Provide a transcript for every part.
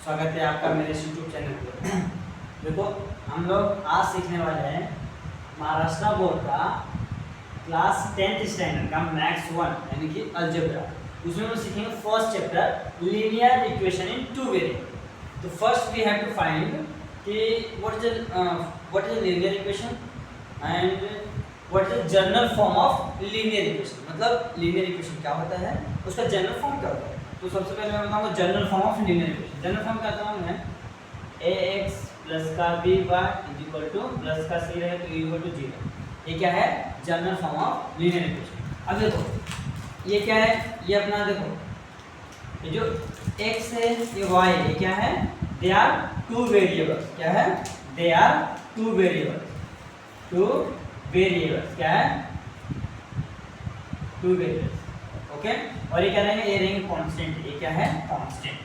स्वागत है आपका मेरे यूट्यूब चैनल पे। देखो हम लोग आज सीखने वाले हैं महाराष्ट्र बोर्ड का क्लास 10th स्टैंडर्ड का मैथ्स 1 यानी कि अलजेब्रा। उसमें हम सीखेंगे first chapter linear equation in two variable. तो first we have to find कि what is linear equation and what is general form of linear equation. मतलब लीनियर इक्वेशन क्या होता है, उसका जनरल फॉर्म क्या होता है। तो सबसे पहले मैं बताऊंगा general form of linear equation. General form क्या होता है, ax प्लस का b y is equal two plus का c रहे तो e इक्वल टू 0। ये क्या है, general form of linear equation. अब देखो ये क्या है, ये अपना देखो ये जो x है ये y है, ये क्या है, दे आर टू वेरिएबल्स। क्या है, they are two variables. Two variables क्या है, टू वेरिएबल्स। ओके और ये क्या रहेंगे, ये रहेंगे कांस्टेंट। ये क्या है, कांस्टेंट।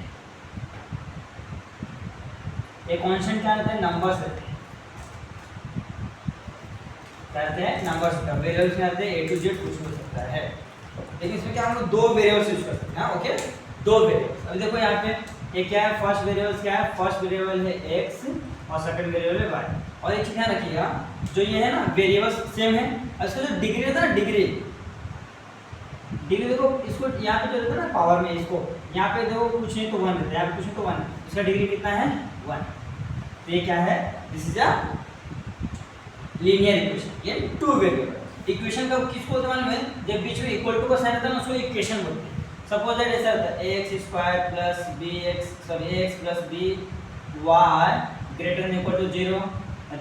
ये कांस्टेंट क्या रहते हैं, नंबर्स रहते हैं। क्या रहते हैं, नंबर्स का वेरिएबल्स क्या रहते हैं, a to z कुछ हो सकता है। लेकिन इसमें क्या हम लोग दो वेरिएबल्स यूज कर सकते हैं। ओके दो वेरिएबल्स। अभी देखो यहाँ पे ये क्या है, फर्स्ट वेरिएबल्स क्या है, फर्स्ट वेरिएबल है x और सेकंड वेरिएबल है y। और एक चीज ध्यान रखिएगा, जो ये है ना वेरिएबल्स सेम है, इसका जो डिग्री है ना, डिग्री देखो इसको यहाँ पे जो रहता है ना पावर में, इसको यहाँ पे देखो कुछ नहीं तो 1 रहता है, यहाँ पे कुछ नहीं तो 1, इसका डिग्री कितना है, 1। तो ये क्या है, this is a linear equation. ये टू वेरिएबल इक्वेशन का किसको होता है मालूम है, जब बीच में इक्वल टू का साइन आता है ना उसको इक्वेशन बोलते हैं। सपोज दैट ऐसा होता है ax² plus b y greater than equal to 0,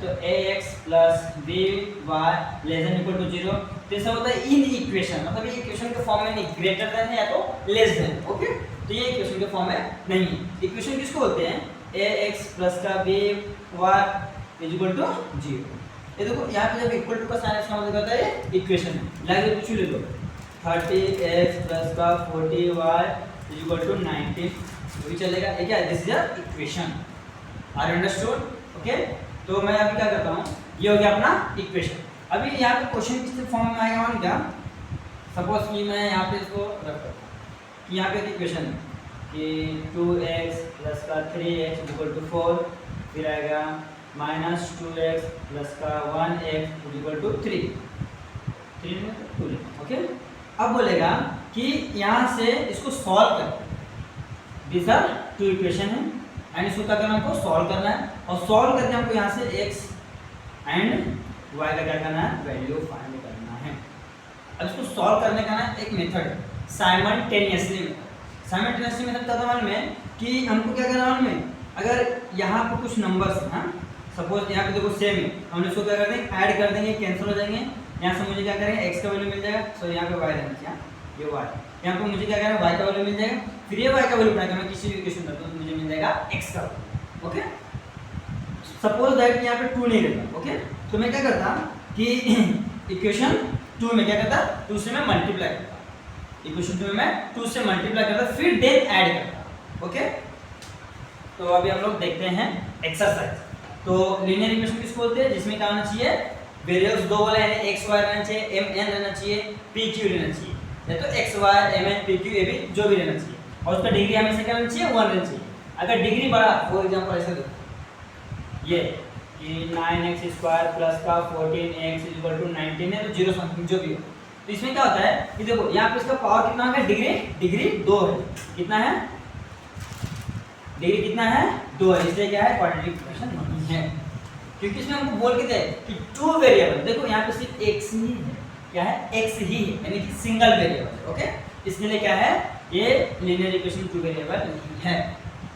तो ax plus by less than equal to 0। तो ऐसा होता है इन इक्वेशन, मतलब ये इक्वेशन के फॉर्म में नहीं, ग्रेटर देन है या तो लेस देन। ओके तो ये इक्वेशन के फॉर्म में नहीं है। इक्वेशन किसको बोलते हैं, ax प्लस का by इज इक्वल टू 0। ये देखो यहाँ पे जब इक्वल टू का साइन इसका मतलब होता है इक्वेशन है। लाइक कुछ ले लो 30x प्लस का 40y इज इक्वल टू 90, तो भी चलेगा। ये क्या है, this is a equation. Are understood. Okay तो मैं अभी क्या करता हूँ, ये हो गया अपना इक्वेशन। अभी यहाँ पे क्वेश्चन किस फॉर्म में आएगा मालूम क्या, सपोज कि मैं यहाँ पे इसको रखता हूँ कि यहाँ पे एक इक्वेशन है कि 2x प्लस का 3x इक्वल टू 4, फिर आएगा माइनस 2x प्लस का 1x इक्वल टू 3 2। ओके अब बोलेगा कि यहाँ से इसको सॉल्व कर, दिस आर टू इक्वेशन है एंड इसको क्या करना है, हमको सॉल्व करना है। और सॉल्व करके हमको यहाँ से x एंड y का क्या करना है, वैल्यू फाइंड करना है। अब इसको सॉल्व करने का ना एक मेथड है, साइमल्टेनियसली मेथड। साइमल्टेनियसली मेथड का मतलब में कि हमको क्या करना है, अगर यहाँ पर कुछ नंबर्स हैं, सपोज यहाँ पे देखो सेम है, हम इसको क्या कर देंगे, ऐड कर देंगे, कैंसिल हो जाएंगे। यहाँ से मुझे क्या करेंगे, x का वैल्यू मिल जाएगा, सो यहाँ पे y रहना चाहिए, ये y। यहाँ पे मुझे क्या करना है, y का वैल्यू मिल जाएगा, फिर ये y का वैल्यू प्राइम करना, किसी भी इक्वेशन का तो मुझे मिल जाएगा x का वैल्यू। ओके सपोज दैट यहाँ पे 2 नहीं रहता। ओके तो मैं क्या करता कि इक्वेशन 2 में क्या करता, 2 से मैं मल्टीप्लाई करता, इक्वेशन 2 में मैं 2 से मल्टीप्लाई करता, फिर देन ऐड करता। ओके तो अभी हम लोग देखते हैं एक्सरसाइज। तो लीनियर इक्वेशन किसको बोलते हैं, जिसमें क्या होना चाहिए, वेरिएबल्स दो वाला यानी x y रहना चाहिए, m n रहना चाहिए, p q रहना चाहिए, या तो x y m n p q a b जो भी रहना चाहिए, और उसका डिग्री हमेशा क्या रहना चाहिए, 1 रहना चाहिए। अगर डिग्री बड़ा, फॉर एग्जांपल ऐसा देखो ये कि 9x² प्लस का 14x इक्वल टू 19 है, तो 0 समथिंग जो भी हो, तो इसमें क्या होता है कि देखो यहाँ पे इसका पावर कितना है, डिग्री 2 है। कितना है, डिग्री कितना है, 2 है, इसलिए क्या है, क्वाड्रेटिक इक्वेशन नहीं है। क्योंकि इसमें हमको बोल के थे कि टू वेरिएबल, देखो यहाँ पे सिर्फ x ही है, क्या है, x ही है, यानी कि सिंगल वेरिएबल। ओके इसलिए क्या है, ये लीनियर इक्वेशन टू वेरिएबल नहीं है।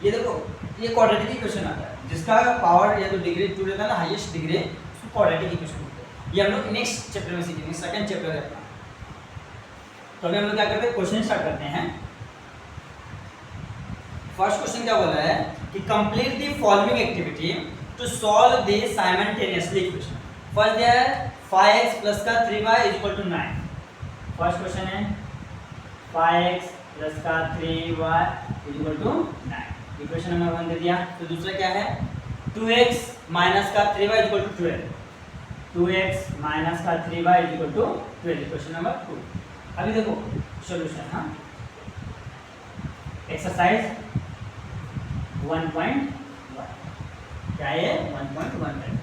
ये देखो ये क्वाड्रेटिक इक्वेशन आता है, जिसका पावर या तो डिग्री 2 रहता है ना, हाईएस्ट डिग्री, उसको क्वाड्रेटिक इक्वेशन बोलते हैं। ये हम लोग नेक्स्ट चैप्टर में सीखेंगे, सेकंड चैप्टर है अपना। तो अभी हम लोग क्या करते हैं, क्वेश्चन स्टार्ट करते हैं। फर्स्ट क्वेश्चन क्या बोला है कि complete the following activity to solve the simultaneously equation. First दिया है 5x प्लस का 3y is equal to 9। First question है 5x प्लस का 3y is equal to 9, equation number 1 दे दिया। तो दूसरा क्या है, 2x माइनस का 3y is equal to 12, 2x minus का 3y is equal to 12, equation number 2। अभी देखो सॉल्यूशन, हाँ एक्सरसाइज 1.1 क्या है 1.1।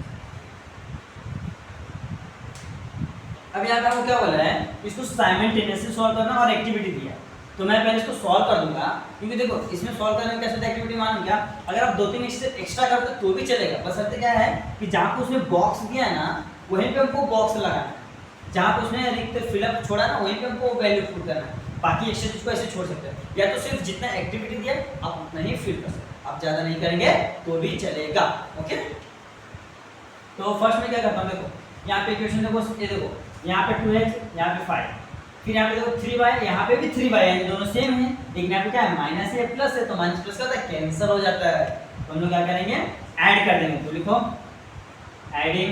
अब यहाँ पे आपको क्या बोला है, इसको साइमल्टेनियसली सॉल्व करना और एक्टिविटी दिया है। तो मैं पहले इसको सॉल्व कर दूंगा, क्योंकि देखो इसमें सॉल्व करने में कैसे होता है एक्टिविटी मालूम क्या, अगर आप 2-3 एक्स्ट्रा करते तो भी चलेगा, बस अर्थ क्या है कि जहाँ पे उसने बॉक्स दिया है ना वहीं पे हमको बॉक्स लगाना है, जहाँ पे उसने रिक्त फिलअप छोड़ा ना वहीं पे हमको वैल्यू पुट करना है। बाकी एक्स्ट्रा चीज को ऐसे छोड़ सकते हैं, या तो सिर्फ जितना एक्टिविटी दिया आप उतना ही फिल कर सकते हैं, आप ज़्यादा नहीं करेंगे तो भी चलेगा। ओके, तो फर्स्ट में क्या करता हूँ, देखो यहाँ पे इक्वेशन देखो, ये देखो यहाँ पे 2x, यहाँ पे 5, फिर यहाँ पे देखो 3y, यहाँ पे भी 3y है, दोनों सेम है, लेकिन यहाँ पे क्या है माइनस है प्लस है, तो माइनस प्लस का कैंसिल हो जाता है। तो हम लोग क्या करेंगे, ऐड कर देंगे। तो लिखो adding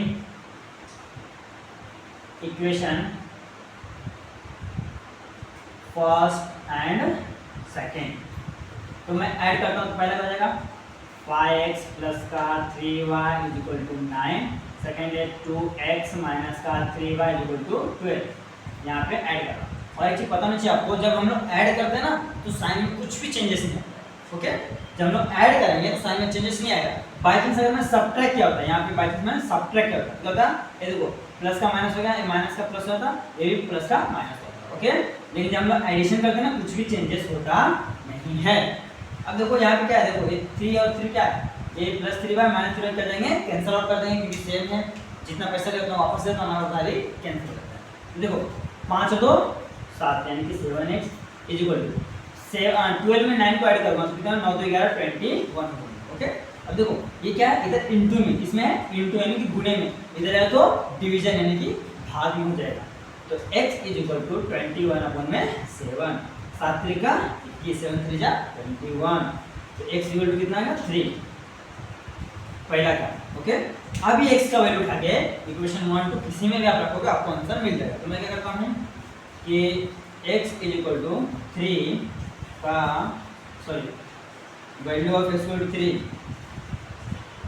equation first and second. तो मैं ऐड करता हूँ, तो पहला हो जाएगा 5x प्लस का 3y is equal to 9, second है 2x माइनस का 3y इज इक्वल टू 12। यहाँ पे ऐड कर रहा हूँ, और एक चीज पता नहीं चाहिए आपको, जब हम लोग ऐड करते हैं ना तो साइन में कुछ भी चेंजेस नहीं आता। ओके, जब हम लोग ऐड करेंगे तो साइन में चेंजेस नहीं आएगा। बाई चांस अगर मैं सब्ट्रैक्ट क्या होता है, यहाँ पे बाई चांस में सब्ट्रैक्ट क्या होता है, ये देखो प्लस का माइनस हो गया, माइनस का प्लस होता, ये भी प्लस का माइनस होता। ओके, लेकिन जब हम लोग एडिशन करते हैं ना कुछ भी चेंजेस होता नहीं है। अब देखो यहाँ पे क्या है, देखो ये 3 और 3 क्या है, ये प्लस 3y माइनस 3y कर देंगे, कैंसिल आउट कर देंगे क्योंकि सेम है, जितना पैसा लेते हैं वापस देता हूँ हमारा उधारी कैंसिल करता है। देखो 5 और 2 7 यानी कि 7x इज इक्वल टू 12 में 9 को ऐड करूँगा तो कितना 9 2 11 21। ओके, अब देखो ये क्या है, इधर इंटू में, इसमें इंटू यानी कि गुणे में, इधर है तो डिवीजन यानी कि भाग में हो जाएगा। तो x इज इक्वल टू 21 अपन में 7, 7 3 का 21, 7 3 जा 21, तो x इक्वल टू कितना आएगा 3 पहला का। ओके, अब ये x का वैल्यू उठा के इक्वेशन 1 2 किसी में भी आप रखोगे आपको आंसर मिल जाएगा। तो मैं क्या करता हूँ कि x इज इक्वल टू 3 का value of x equal to 3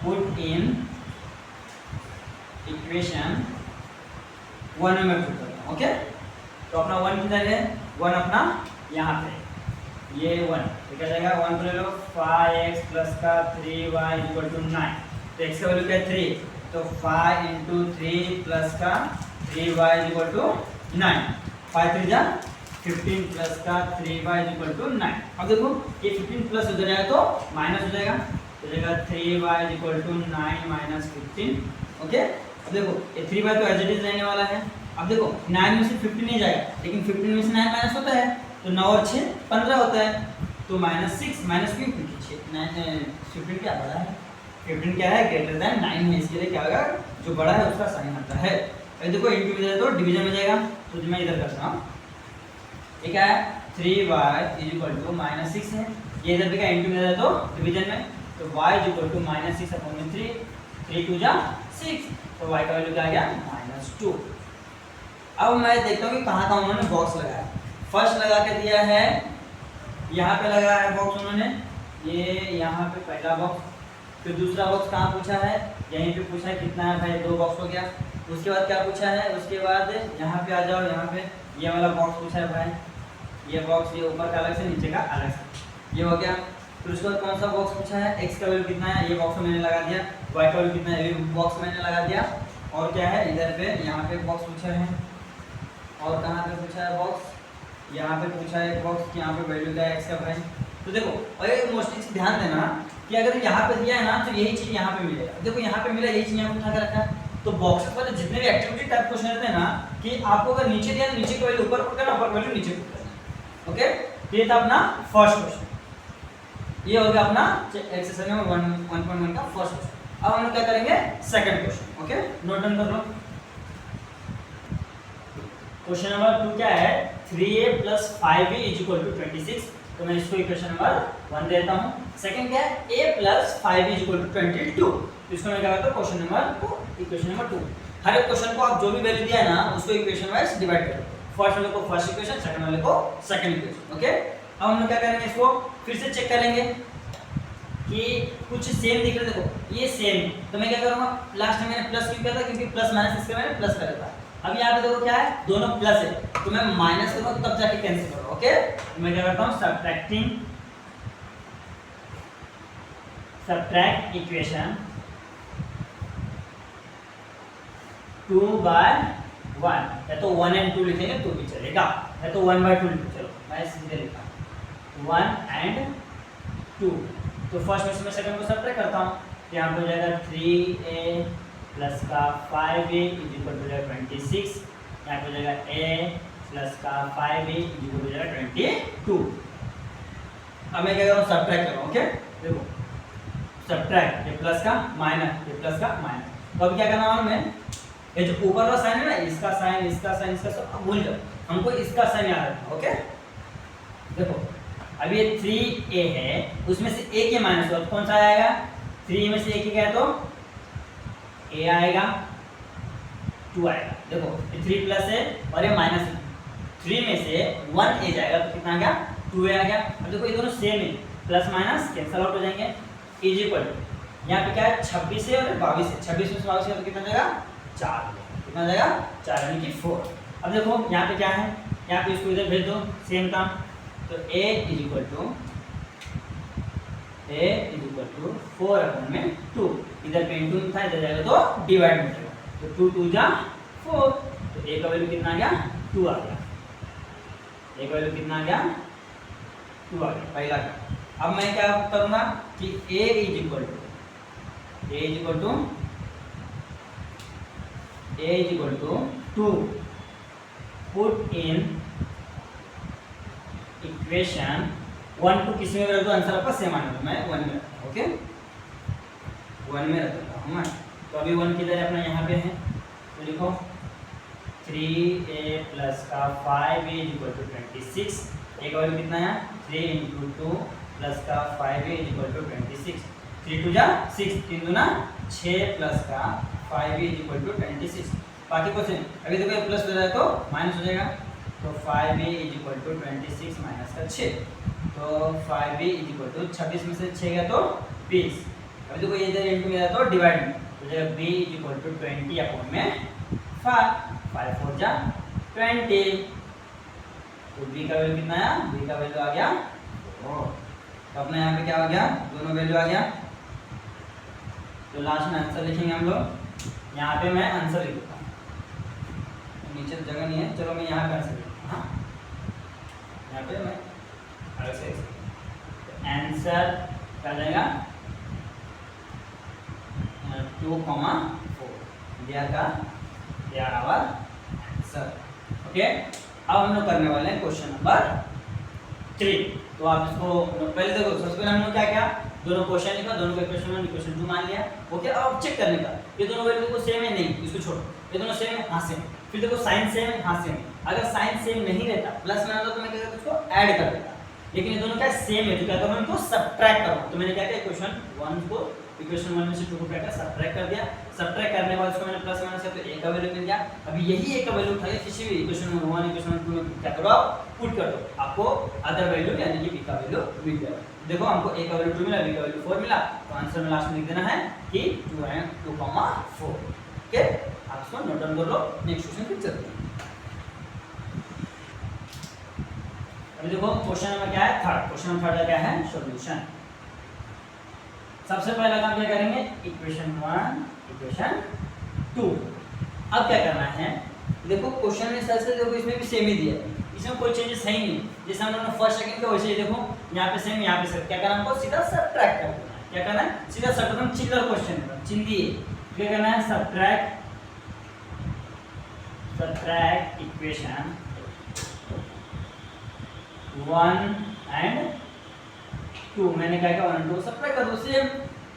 put in equation 1 में पुट करता हूँ। ओके, तो अपना 1 किधर है, 1 अपना यहाँ पे, ये 1 तो क्या जाएगा, 1 को ले लो 5x प्लस का 3y इक्वल टू 9, तो x का वैल्यू क्या है 3, तो 5 इंटू 3 प्लस का 3y इक्वल टू 9, 5 3 जा 15 प्लस का 3y इक्वल टू 9। अब देखो ये 15 प्लस हो जाएगा तो माइनस हो जाएगा, तो जाएगा 3y equal to 9 minus 15। Okay, अब देखो ये 3y तो एज इट इज रहने वाला है। अब देखो 9 में से 15 नहीं जाएगा, लेकिन 15 में से 9 माइनस होता है, तो 9 और 6 15 होता है, तो -6 माइनस क्यों, क्योंकि 15 क्या बड़ा है, 15 क्या है ग्रेटर देन 9 है, इसके लिए क्या होगा जो बड़ा है उसका साइन आता है। अब देखो इंटू में जाए तो डिवीजन में जाएगा, तो मैं इधर करता हूँ, ये क्या है 3y इज इक्वल टू -6 है, ये इधर भी क्या इंटू में जाए तो डिवीजन में, तो y is equal to -6 upon में 3, 3 2 जा 6, तो y का वैल्यू क्या आ गया -2। अब मैं देखता हूँ कि कहाँ कहाँ उन्होंने बॉक्स लगाया। फर्स्ट लगा के दिया है, यहाँ पे लगाया है बॉक्स उन्होंने, ये यहाँ पे पहला बॉक्स, फिर दूसरा बॉक्स कहाँ पूछा है, यहीं पे पूछा है कितना है भाई, 2 बॉक्स हो गया। उसके बाद क्या पूछा है, उसके बाद यहाँ पे आ जाओ, यहाँ पे ये वाला बॉक्स पूछा है भाई, ये बॉक्स, ये ऊपर का अलग से नीचे का अलग से, ये हो गया। फिर उसके बाद कौन सा बॉक्स पूछा है, x का वैल्यू कितना है, ये बॉक्स में मैंने लगा दिया, y का वैल्यू कितना है, ये बॉक्स में मैंने लगा दिया, और क्या है इधर पे यहाँ पे बॉक्स पूछा है, और कहाँ पे पूछा है बॉक्स, यहाँ पे पूछा है बॉक्स, यहाँ पे वैल्यू क्या है x का भाई। तो देखो और ये मोस्टली ध्यान देना कि अगर यहाँ पे दिया है ना तो यही चीज़ यहाँ पे मिलेगा। देखो यहाँ पे मिला, यही चीज़ यहाँ पे उठा के रखा है। तो बॉक्स वाले जितने भी एक्टिविटी टाइप क्वेश्चन रहते हैं ना, कि आपको अगर नीचे दिया नीचे की वैल्यू ऊपर पुट करना, ऊपर वैल्यू नीचे पुट करना। ओके, तो ये था अपना फर्स्ट क्वेश्चन, ये हो गया अपना एक्सरसाइज नंबर 1.1 का फर्स्ट क्वेश्चन। अब हम लोग क्या करेंगे second question. Okay, note down कर लो। क्वेश्चन नंबर 2 क्या है, 3a + 5b = 26। तो मैं इसको इक्वेशन नंबर 1 देता हूँ। सेकंड क्या है, a + 5b = 22। तो इसको मैं क्या करता हूँ क्वेश्चन नंबर 2, इक्वेशन नंबर 2। हर एक क्वेश्चन को आप जो भी वैल्यू दिया है ना उसको इक्वेशन वाइज डिवाइड करो। फर्स्ट वाले को फर्स्ट इक्वेशन, सेकंड वाले को सेकंड इक्वेशन। ओके, अब हम लोग क्या करेंगे, इसको फिर से चेक करेंगे कि कुछ सेम दिख रहा है। देखो ये सेम है, तो मैं क्या करूँगा, लास्ट में मैंने प्लस क्यों किया था, क्योंकि प्लस माइनस इसके मैंने प्लस करा था। अब यहाँ पे देखो क्या है, दोनों प्लस है, तो मैं माइनस करूँगा तब जाके कैंसिल करूँगा। ओके, तो मैं क्या करता हूँ, सब्ट्रैक्टिंग सब्ट्रैक्ट इक्वेशन 2/1, या तो 1 and 2 लिखेंगे तो भी चलेगा, या तो 1/2 लिखो। चलो मैं सीधे लिखा 1 and 2। तो फर्स्ट में से मैं सेकंड को सब्ट्रैक्ट करता हूँ, तो यहाँ पे हो जाएगा 3a प्लस का 5a इज इक्वल टू 26। यहाँ पे हो जाएगा a प्लस का 5a इज इक्वल टू 22। अब मैं क्या कर रहा हूँ, सब्ट्रैक्ट कर रहा हूँ। ओके देखो सब्ट्रैक्ट, ये प्लस का माइनस, ये प्लस का माइनस। तो अब क्या करना है, मैं ये जो ऊपर वाला साइन है ना, इसका साइन, इसका साइन, इसका सब भूल जाओ, हमको इसका साइन याद रखना। ओके देखो अब ये 3a है, उसमें से a के माइनस हो, कौन सा आएगा, 3 में से a क्या है तो a आएगा, 2 आएगा। देखो ये 3 प्लस है और ये माइनस है, 3 में से 1a जाएगा तो कितना आ गया, 2a आ गया। अब देखो ये दोनों सेम है, प्लस माइनस कैंसिल आउट हो जाएंगे, इज इक्वल टू यहाँ पे क्या है 26 है और 22 है, 26 में से 22 है तो कितना जाएगा 4, कितना जाएगा 4 यानी कि 4। अब देखो यहाँ पे क्या है, यहाँ पे इसको इधर भेज दो सेम काम, तो a इज इक्वल टू 4/2, इधर पे इंटू था, इधर जाएगा तो डिवाइड में जाएगा, तो 2 2 जा 4, तो a का वैल्यू कितना आ गया 2 आ गया, a का वैल्यू कितना आ गया 2 आ गया पहला का। अब मैं क्या करूंगा कि a is equal to 2 put in equation 1 2, किसी में रख दो आंसर आपका सेम आने वाला, मैं 1 में रखता हूँ। ओके 1 में रखता हूँ मैं, तो अभी 1 किधर है अपना, यहाँ पे है, तो लिखो 3a प्लस का 5a is equal to 26, a का वैल्यू कितना है 3 × 2 प्लस का 5a इज इक्वल टू 26, 3 2 जा 6, 3 दूना 6 प्लस का 5a इज इक्वल टू 26। बाकी क्वेश्चन अभी देखो ये प्लस हो जाएगा तो माइनस हो जाएगा, तो 5a is equal to 26 minus का 6, तो 5a इज इक्वल टू 26 में से 6 गया तो 20। अभी देखो ये इधर इनटू में गया तो डिवाइड में, तो जब b is equal to 20 upon में 5, 5 4 जा 20, तो b का वैल्यू कितना आया, b का वैल्यू आ गया, तो अपना यहाँ पे क्या हो गया, दोनों वैल्यू आ गया। तो लास्ट में आंसर लिखेंगे हम लोग, यहाँ पे मैं आंसर लिखूंगा, नीचे तो जगह नहीं है, चलो मैं यहाँ पे आंसर लिखूंगा, हाँ यहाँ पे मैं अलग से आंसर क्या जाएगा 2,4, दिया का आवर आंसर। ओके अब हम लोग करने वाले हैं क्वेश्चन नंबर 3। तो आप इसको पहले देखो, सबसे पहले हम लोग क्या किया, दोनों क्वेश्चन लिखा, दोनों का इक्वेशन 1 इक्वेशन 2 मान लिया। ओके अब चेक करने का, ये दोनों वैल्यू को सेम है नहीं, इसको छोड़ो, ये दोनों सेम है, हाँ सेम। फिर देखो साइन सेम है, हाँ सेम है। अगर साइन सेम नहीं रहता, प्लस में आता तो मैं क्या करता, उसको ऐड कर देता, लेकिन ये दोनों क्या सेम है, तो क्या करूँ इनको सब्ट्रैक्ट करूँ। तो मैंने क्या किया, इक्वेशन 1 को इक्वेशन 1 में से 2 को क्या किया, सब्ट्रैक्ट कर दिया। सब्ट्रैक्ट करने के बाद इसको मैंने प्लस माइनस किया तो a का वैल्यू मिल गया। अभी यही a का वैल्यू उठाइए किसी भी इक्वेशन 1 इक्वेशन 2 में क्या करो, आप पुट कर दो, आपको अदर वैल्यू यानी कि b का वैल्यू मिल गया। देखो हमको a का वैल्यू 2 मिला, b का वैल्यू 4 मिला, तो आंसर में लास्ट में लिख देना है कि 2,4। ओके आप इसको नोट डाउन कर लो, नेक्स्ट क्वेश्चन फिर चलते हैं। अभी देखो क्वेश्चन नंबर क्या है, थर्ड। क्वेश्चन नंबर थर्ड का क्या है, सॉल्यूशन। सबसे पहला काम क्या करेंगे, इक्वेशन 1 इक्वेशन 2। अब क्या करना है, देखो क्वेश्चन में सर से देखो इसमें भी सेम ही दिया है, इसमें कोई चेंजेस है ही नहीं, जैसे हम लोगों ने फर्स्ट सेकंड का वैसे ही देखो यहाँ पे सेम, यहाँ पे सेम। क्या करना है, हमको सीधा सब्ट्रैक्ट करना है। क्या करना है, सीधा सब्ट्रैक्ट, चिल्लर क्वेश्चन है, चिंदी है। क्या करना है, सब्ट्रैक्ट इक्वेशन 1 and 2। मैंने क्या किया, 1 and 2 सब्ट्रैक्ट कर दो, सेम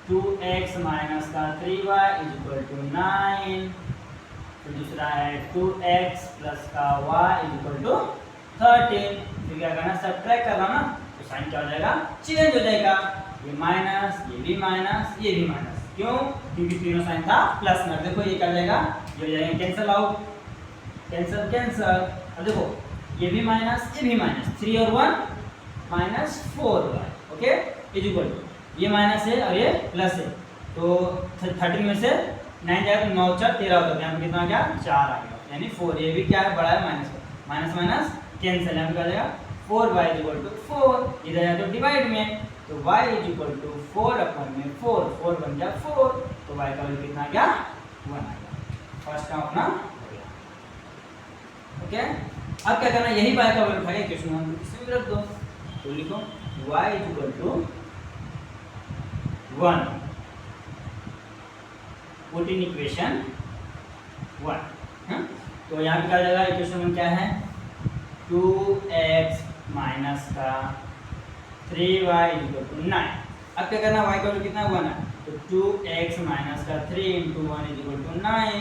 2x माइनस का 3y इज इक्वल टू 9। फिर दूसरा है 2x प्लस का y इज इक्वल टू 13। फिर क्या करना, सब्ट्रैक्ट करना ना, तो साइन क्या हो जाएगा, चेंज हो जाएगा, ये माइनस, ये भी माइनस, ये भी माइनस। क्यों, क्योंकि तीनों साइन था प्लस में। देखो ये क्या हो जाएगा, ये हो जाएगा कैंसिल आउट, कैंसिल कैंसिल। अब देखो ये भी माइनस, ये भी माइनस, 3 और 1 -4y। Okay is equal to, ये माइनस है और ये प्लस है, तो 13 में से 9 जाएगा तो 9 4 13 होता है, यहाँ पे कितना आ गया, 4 आ गया, यानी 4। ये भी क्या है, बड़ा है, माइनस माइनस माइनस कैंसिल, यहाँ पे क्या आ जाएगा 4y इज इक्वल टू 4। इधर है तो डिवाइड में, तो y is equal to 4 upon में 4, 4 बन गया 4, तो y का वैल्यू कितना आ गया 1 आ गया। फर्स्ट टर्म अपना हो गया। ओके, अब क्या करना, यही y का वैल्यू उठाएंगे इक्वेशन नंबर किसी भी रख दो, तो लिखो y is equal to 1 put in equation 1। तो यहाँ पे क्या जाएगा, इक्वेशन में क्या है 2x माइनस का 3y इक्वल टू 9। अब क्या करना, y का वैल्यू कितना 1 है, तो 2x माइनस का 3 into 1 equal to 9।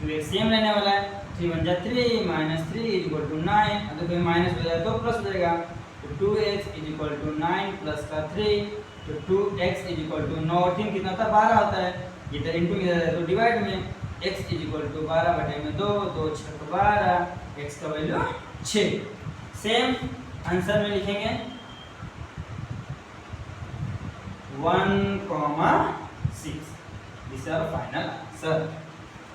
2x same रहने वाला है, 3 1 जा 3 माइनस 3 इक्वल टू 9। अगर कोई माइनस हो जाए तो प्लस हो जाएगा, तो 2x इक्वल टू 9 प्लस का 3, तो 2x इक्वल टू 9 और 3 कितना था 12 होता है, ये तो इंटू में तो डिवाइड में x इक्वल टू 12 बटे में 2, 2 6 12, x का वैल्यू 6। सेम आंसर में लिखेंगे 1,6। This is our final answer.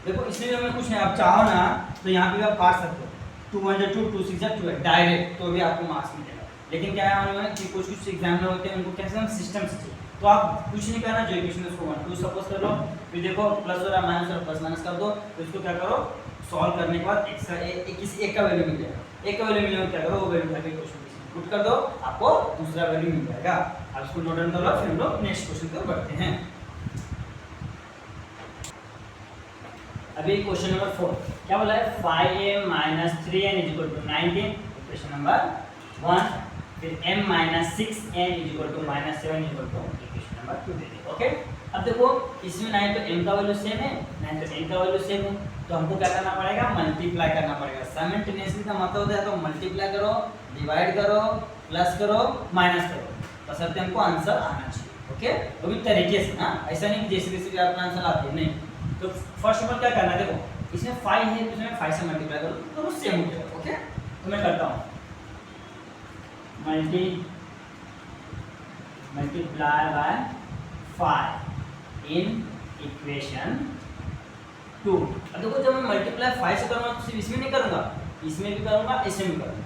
देखो इसमें हमें कुछ नहीं, आप चाहो ना तो यहाँ पे आप काट सकते हो, 2 1 जा 2, 2 6 जा 2 डायरेक्ट, तो भी आपको मार्क्स मिलेगा। लेकिन क्या है मालूम है कि कुछ कुछ एग्जामिनर होते हैं, उनको कैसे हम सिस्टम से चाहिए, तो आप कुछ नहीं करना, जो इक्वेशन उसको 1 2 सपोज कर लो, फिर देखो प्लस हो रहा है माइनस और प्लस माइनस कर दो, तो इसको क्या करो सॉल्व करने के बाद x का किसी एक का वैल्यू मिल जाएगा, एक का वैल्यू मिलने में क्या करो वो वैल्यू उठा के क्वेश्चन पुट कर दो, आपको दूसरा वैल्यू मिल जाएगा। आप इसको नोट डाउन कर लो, फिर हम लोग नेक्स्ट क्वेश्चन की ओर बढ़ते हैं। अभी क्वेश्चन नंबर 4 क्या बोला है, 5m minus 3n equal to 19, equation number 1। फिर m minus 6n equal to minus 7 equal to equation number 2 दे देंगे। ओके, अब देखो इसमें ना तो m का वैल्यू सेम है ना तो n का वैल्यू सेम है, तो हमको क्या करना पड़ेगा, मल्टीप्लाई करना पड़ेगा। साइमल्टेनियसली का मतलब होता है तो मल्टीप्लाई करो, डिवाइड करो, प्लस करो, माइनस करो, बस अब हमको आंसर आना चाहिए। ओके, वो भी तरीके से, हाँ ऐसा नहीं कि जैसे जैसे भी आपका आंसर आते हैं, नहीं। तो फर्स्ट ऑफ ऑल क्या करना है, देखो इसमें 5 है तो इसमें 5 से मल्टीप्लाई करो तो वो सेम हो जाएगा। ओके, तो मैं करता हूँ मल्टीप्लाई बाय 5 इन इक्वेशन 2। अब देखो जब मैं मल्टीप्लाई 5 से करूँगा तो सिर्फ इसमें नहीं करूँगा, इसमें भी करूँगा, इसमें भी करूँगा,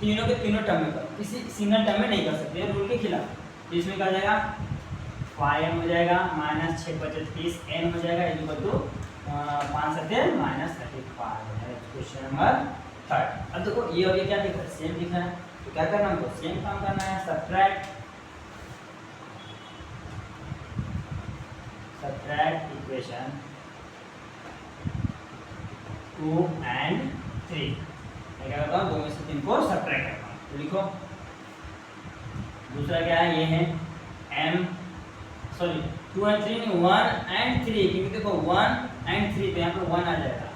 तीनों के तीनों टर्म में करूँगा, किसी सिंगल टर्म में नहीं कर सकते, रूल के खिलाफ। तो इसमें क्या हो जाएगा 5m हो जाएगा माइनस 6 5 30 n हो जाएगा इक्वल टू 5 7 माइनस 35 है क्वेश्चन नंबर 3। अब देखो ये और ये क्या दिख रहा है, सेम दिख रहा है, तो क्या करना हमको सेम काम करना है, सब्ट्रैक्ट इक्वेशन 2 and 3। मैं क्या करता हूँ, 2 में से 3 को सब्ट्रैक्ट करता हूँ, तो लिखो दूसरा क्या है, ये है m सॉरी 2 and 3 नहीं 1 and 3, क्योंकि देखो 1 and 3 तो यहाँ पे 1 आ जाएगा,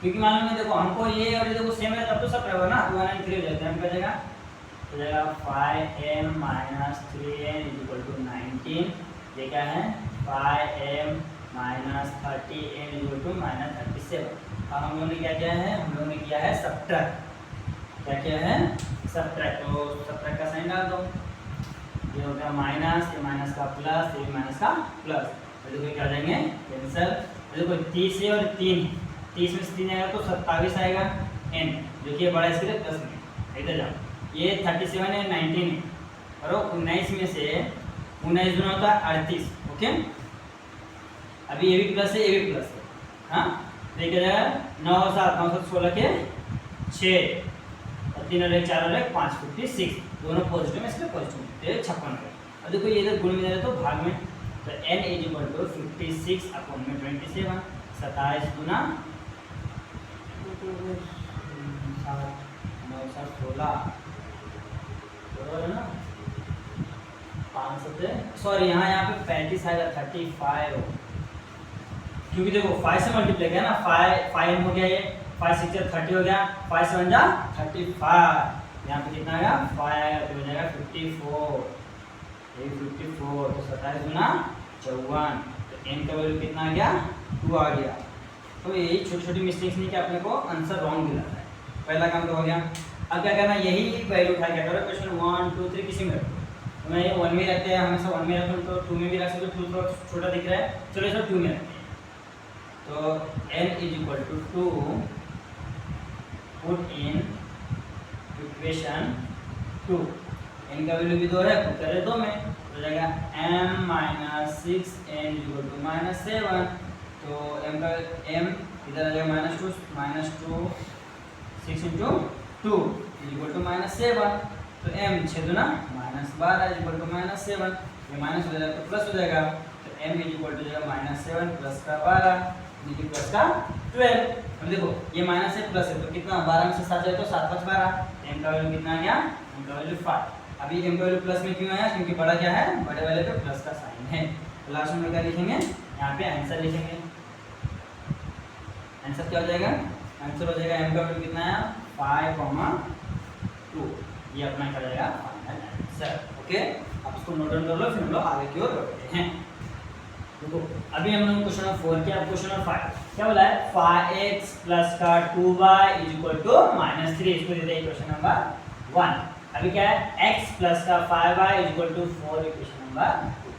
क्योंकि मालूम है देखो हमको ये और ये देखो सेम है तब तो सब रहेगा ना, 1 and 3 हो जाता है, हम क्या जाएगा हो जाएगा 5m minus 3n equal to 19। ये क्या है 5m minus 30n equal to minus 37। अब हम लोगों ने क्या किया है, हम लोगों ने किया है सब्ट्रैक्ट। क्या किया है सब्ट्रैक्ट, तो सब्ट्रैक्ट का साइन डाल दो, ये हो गया माइनस, ये माइनस का प्लस, ये माइनस का प्लस, तो देखो क्या जाएंगे कैंसिल। देखो 30 है और 3, 30 में से 3 आएगा तो 27 आएगा n, जो कि बड़ा इसके लिए प्लस में इधर जाओ, ये 37 है 19 है, और 19 में से 19 गुना होता है 38। ओके, अभी ये भी प्लस है ये भी प्लस है, हाँ देखिए जाएगा 9 और 7 9 7 16 के 6 और 3 और 1 4 और 1 5 56, दोनों पॉजिटिव में इसलिए पॉजिटिव में 56 है। अब देखो ये इधर गुण में जाए तो भाग में, तो n is equal to 56 upon में 27, 27 गुना 9 7 16 बराबर है ना, 5 7 सॉरी यहाँ पे 35 आएगा 35, क्योंकि देखो 5 से मल्टीप्लाई किया ना, 5m हो गया, ये 5 6 30 हो गया, 5 7 जा 35, यहाँ पे कितना आएगा 5 आएगा तो हो जाएगा 54, ये 54, तो 27 गुना 54, तो n का वैल्यू कितना आ गया 2 आ गया। तो यही छोटी छोटी मिस्टेक्स नहीं कि अपने को आंसर रॉन्ग मिला है, पहला काम तो हो गया। अब क्या करना, यही वैल्यू उठा क्या करो, क्वेश्चन 1 2 3 किसी में रखो, तो मैं 1 में रखते हैं, हमेशा 1 में रखूँ तो 2 में भी रख सकते, 2 थोड़ा छोटा दिख रहा है, चलो इसको 2 में रखते हैं। तो n is equal to 2 put in equation 2, n का वैल्यू भी 2 है, पुट करें 2 में, हो जाएगा m minus 6n equal to minus 7। तो m का m इधर आ जाएगा minus two 6 into 2 equal to minus 7। तो m 6 दूना माइनस 12 इक्वल टू माइनस 7। ये माइनस हो जाएगा तो प्लस हो जाएगा, तो m इक्वल टू जाएगा माइनस 7 प्लस का 12 यानी प्लस का 12। अब देखो ये माइनस है प्लस है तो कितना 12 में से 7 जाए तो 7 5 12, m का वैल्यू कितना आ गया, m का वैल्यू 5। अभी m का वैल्यू प्लस में क्यों आया, क्योंकि बड़ा क्या है, बड़े वाले पे प्लस का साइन है। तो लास्ट में क्या लिखेंगे, यहाँ पे आंसर लिखेंगे। आंसर क्या हो जाएगा, आंसर हो जाएगा m का वैल्यू कितना है 5, 2। ये अपना क्या हो जाएगा फाइनल आंसर। ओके, आप इसको नोट डाउन कर लो, फिर हम लोग आगे की ओर बढ़ते हैं। देखो अभी हम लोग क्वेश्चन नंबर 4 किया, क्वेश्चन नंबर 5 क्या बोला है, 5x प्लस का 2y is equal to minus 3। इसको देते हैं क्वेश्चन नंबर 1। अभी क्या है, x प्लस का 5y is equal to 4 equation number 2।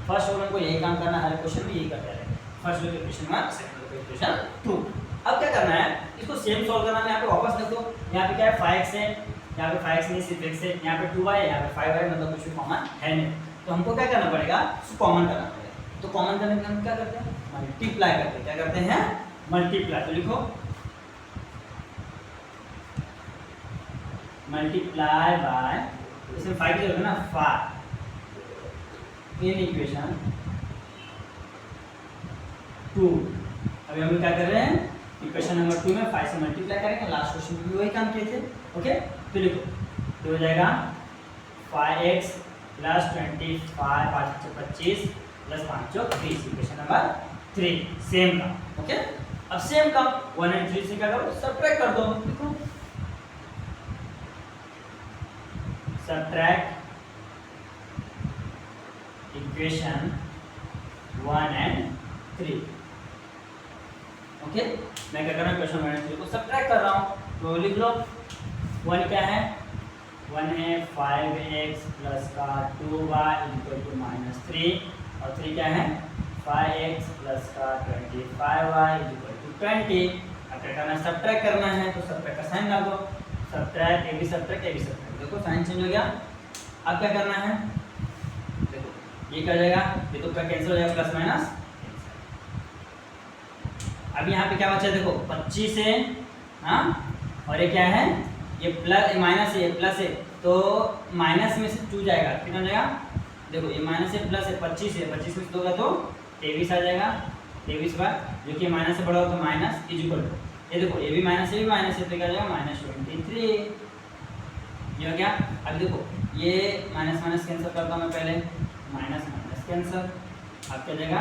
First वाला को यही काम करना, हर क्वेश्चन में यही करते रहेंगे। फर्स्ट वाला इक्वेशन 1, सेकंड वाला इक्वेशन 2। अब क्या करना है, इसको सेम सॉल्व करना है। यहाँ पे वापस देखो, यहाँ पे क्या है 5x है, यहाँ पे 5x नहीं सिर्फ x है, यहाँ पे 2y है, यहाँ पे 5y, मतलब कुछ भी कॉमन है नहीं। तो हमको क्या करना पड़ेगा, इसको कॉमन करना पड़ेगा। तो कॉमन करने के लिए हम क्या करते हैं, मल्टीप्लाई करते हैं। क्या करते हैं, मल्टीप्लाई। तो लिखो मल्टीप्लाई बाय, इसमें 5 की जरूरत है ना, 5 इन इक्वेशन 2। अभी हम क्या कर रहे हैं, इक्वेशन नंबर 2 में 5 से मल्टीप्लाई करेंगे। लास्ट क्वेश्चन में भी वही काम किए थे। ओके, तो लिखो, तो हो जाएगा 5x plus 25 5 25 plus 5 30 equation number 3 same का। ओके, अब सेम का 1 और 3 से क्या करो, सब्ट्रैक्ट कर दो। देखो सब्ट्रैक्ट इक्वेशन 1 एंड 3। ओके, मैं क्या कर रहा हूँ, क्वेश्चन 1 और 3 को सब्ट्रैक्ट कर रहा हूँ। तो लिख लो 1 क्या है, 1 है 5x प्लस का 2y इक्वल टू माइनस 3, और 3 क्या है 5x प्लस का 25y इक्वल टू 20। अब क्या करना है, सब्ट्रैक्ट करना है, तो सब्ट्रैक्ट का साइन डाल दो। Subtract, a b subtract, a b subtract. देखो साइन चेंज हो गया। अब क्या करना है, देखो ये क्या हो जाएगा, ये तो क्या कैंसिल हो जाएगा, प्लस माइनस। अब यहाँ पे क्या बचा, देखो 25 है, हाँ, और ये क्या है, ये प्लस माइनस है, ये प्लस है, तो माइनस में से 2 जाएगा, कितना हो जाएगा, देखो ये माइनस है प्लस है, 25 है, 25 में से 2 होगा तो 23 आ जाएगा। 23 बार जो कि माइनस से बड़ा हो तो माइनस इज इक्वल टू, ये देखो ये भी माइनस है, ये भी माइनस है, तो क्या जाएगा माइनस 23। ये हो गया। अब देखो ये माइनस माइनस कैंसिल करता हूँ मैं पहले, माइनस माइनस कैंसिल। अब क्या जाएगा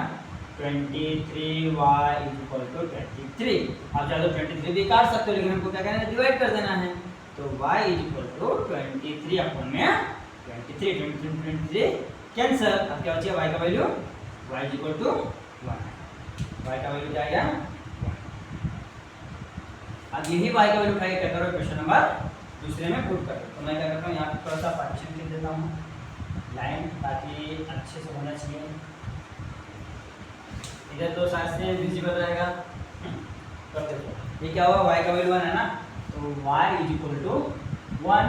23y इज इक्वल टू 23। आप चाहे तो 23 भी काट सकते हो, लेकिन हमको क्या करना है, डिवाइड कर देना है। तो y is equal to 23 upon में 23 कैंसिल। अब क्या बचेगा, y का value, y is equal to 1, y का वैल्यू क्या आएगा 1। अब यही y का वैल्यू उठाएगा, क्या करो क्वेश्चन नंबर दूसरे में पुट कर दो। तो मैं क्या करता हूँ, यहाँ पे थोड़ा सा पार्टीशन कर देता हूँ लाइन, ताकि अच्छे से होना चाहिए। इधर तो साइड से विजिबल रहेगा। कर देखो ये क्या हुआ, y का वैल्यू 1 है ना, तो y is equal to 1।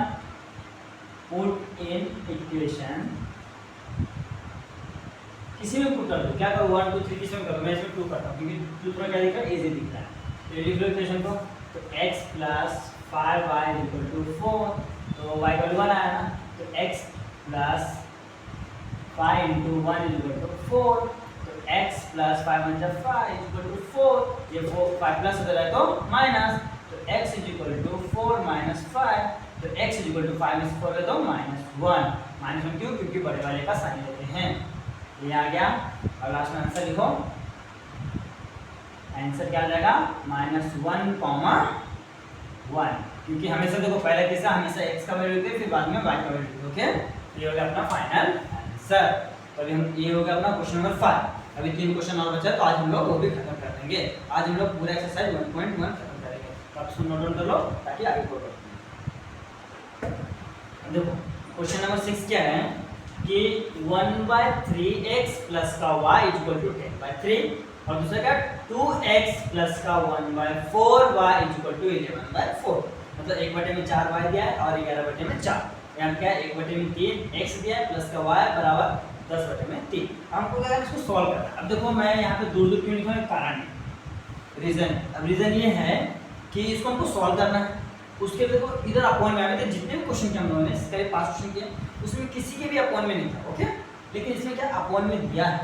Put in equation, किसी में पुट कर दो। क्या करो 1 2 3 किसी में करो, मैं इसमें 2 करता हूँ क्योंकि 2 थोड़ा क्या दिख रहा है, इजी दिख रहा है। तो लिख लो इक्वेशन को, तो x plus 5y equal to 4, तो y का वैल्यू 1 आया ना, तो x plus 5 into 1 equal to 4, तो x प्लस 5 मतलब 5 इक्वल टू 4। ये 4 5 प्लस हो जाए तो माइनस, तो x is equal to 4 minus 5, तो x इज इक्वल टू 5 में से 4 ले तो -1। -1 क्यों, क्योंकि बड़े वाले का साइन लेते हैं। ये आ गया। और लास्ट में आंसर लिखो, आंसर क्या आ जाएगा -1, -1, क्योंकि हमेशा देखो पहला केस हमेशा x का वैल्यू लेते फिर बाद में y का वैल्यू लेते। ओके, ये हो गया अपना फाइनल आंसर। तो अभी हम, ये हो गया अपना क्वेश्चन नंबर 5। अभी 3 क्वेश्चन और बचा, तो आज हम लोग वो भी खत्म कर देंगे। आज हम लोग पूरा एक्सरसाइज 1.1 खत्म करेंगे। तो आप इसको नोट डाउन कर लो ताकि आगे को देखो। क्वेश्चन नंबर 6 क्या है कि 1/3x प्लस का y इक्वल टू 10/3, और दूसरा क्या 2x प्लस का 1/4y इक्वल टू 11/4। मतलब 1/4 y दिया है और 11/4। यहाँ क्या है 1/3 x दिया है प्लस का y बराबर 10/3। हमको क्या है, इसको सॉल्व करना है। अब देखो मैं यहाँ पे दूर दूर क्यों लिखा है, कारण है, रीजन। अब रीजन ये है कि इसको हमको सॉल्व करना है। उसके लिए देखो इधर अपॉन में आए थे, जितने भी क्वेश्चन के हम लोगों ने करीब 5 क्वेश्चन किए, उसमें किसी के भी अपॉन में नहीं था, ओके। लेकिन इसमें क्या अपॉन में दिया है,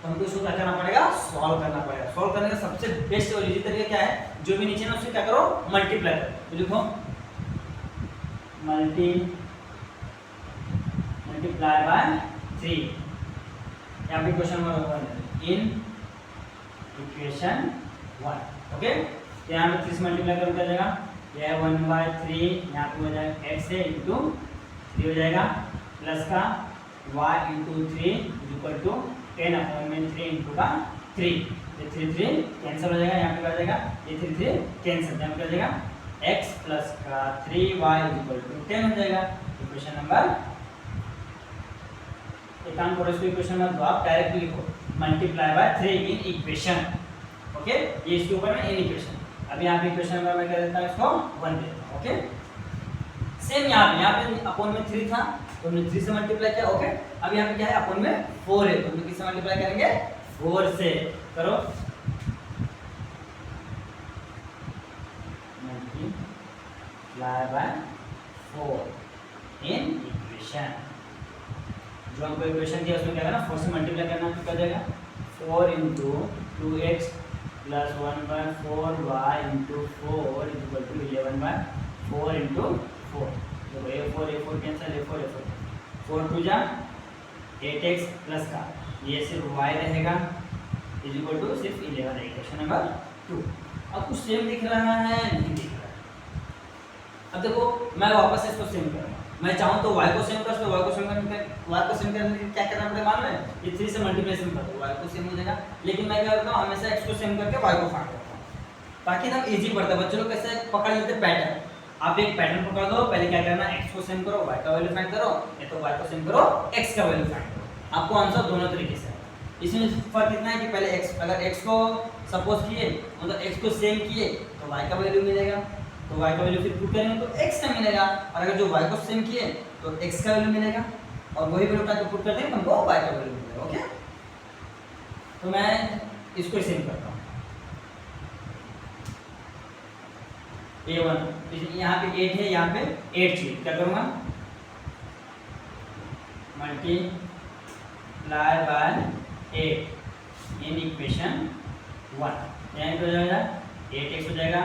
तो हमको इसको क्या करना पड़ेगा, सॉल्व करना पड़ेगा। सॉल्व करने का सबसे बेस्ट और इजी तरीका क्या है, जो भी नीचे ना उससे क्या करो, मल्टीप्लाई करो। तो लिखो मल्टीप्लाई बाय 3। यहाँ पे क्वेश्चन नंबर 1 इन इक्वेशन 1, ओके। यहाँ पे 3 से मल्टीप्लाई करो क्या जाएगा, यह 1/3, यहाँ पे हो जाएगा x है इंटू 3 हो जाएगा, प्लस का y into 3 equal to 10/3 into का 3। ये 3 कैंसिल हो जाएगा, यहाँ पे क्या हो जाएगा, ये 3 कैंसिल, यहाँ पे क्या हो जाएगा x प्लस का 3y इक्वल टू 10 हो जाएगा। इक्वेशन नंबर, एक काम करो, इसको इक्वेशन नंबर 2 आप डायरेक्टली लिखो, multiply by 3 in equation, okay. ये इसके ऊपर में इन इक्वेशन। अब यहाँ पे इक्वेशन नंबर मैं क्या देता हूँ, इसको 1 देता हूँ, ओके। सेम यहाँ पे अपॉन में 3 था, तो हमने 3 से मल्टीप्लाई किया, ओके। अब यहाँ पे क्या है, अपॉन में 4 है, तो हम किससे मल्टीप्लाई करेंगे, 4 से। करो मल्टीप्लाई बाय 4 इन इक्वेशन। जो हमको इक्वेशन दिया उसमें क्या करना, 4 से मल्टीप्लाई करना, तो क्या हो जाएगा 4 into 2x plus 1/4y into 4 equal to 11/4 into 4। देखो ये 4 कैंसिल, ये 4 4 2 जा 8x प्लस का ये सिर्फ y रहेगा इक्वल टू सिर्फ 11 है। Question number 2। अब कुछ सेम दिख रहा है, नहीं दिख रहा है। अब देखो मैं वापस इसको सेम करूँगा, मैं चाहूँ तो y को सेम कर सकता हूँ, y को सेम करने के लिए क्या करना पड़ेगा मालूम है, ये 3 से मल्टीप्लिकेशन कर दो, y को सेम हो जाएगा। लेकिन मैं क्या करता हूँ, हमेशा x को सेम करके y को फाइंड करता हूँ, ताकि हम इजी पड़ता है। बच्चों लोग कैसे पकड़ लेते पैटर्न, आप एक पैटर्न पकड़ दो, पहले क्या करना, x को सेम करो, y का वैल्यू फाइंड करो, या तो y को सेम करो, x का वैल्यू फाइंड करो। आपको आंसर दोनों तरीके से है। इसमें फर्क इतना है कि पहले x, अगर x को सपोज किए, मतलब x को सेम किए तो y का वैल्यू मिलेगा, तो y का वैल्यू फिर पुट करेंगे तो x का मिलेगा, और अगर जो y को सेम किए तो x का वैल्यू मिलेगा, और वही वैल्यू उठा के पुट कर देंगे तो हमको y का वैल्यू मिलेगा, ओके। तो मैं इसको सेम करता हूँ, a1 यहाँ पे 8 है, यहाँ पे 8 चाहिए, क्या करूँगा, मल्टीप्लाई बाय 8 इन इक्वेशन 1। यहाँ पे हो जाएगा 8x हो जाएगा,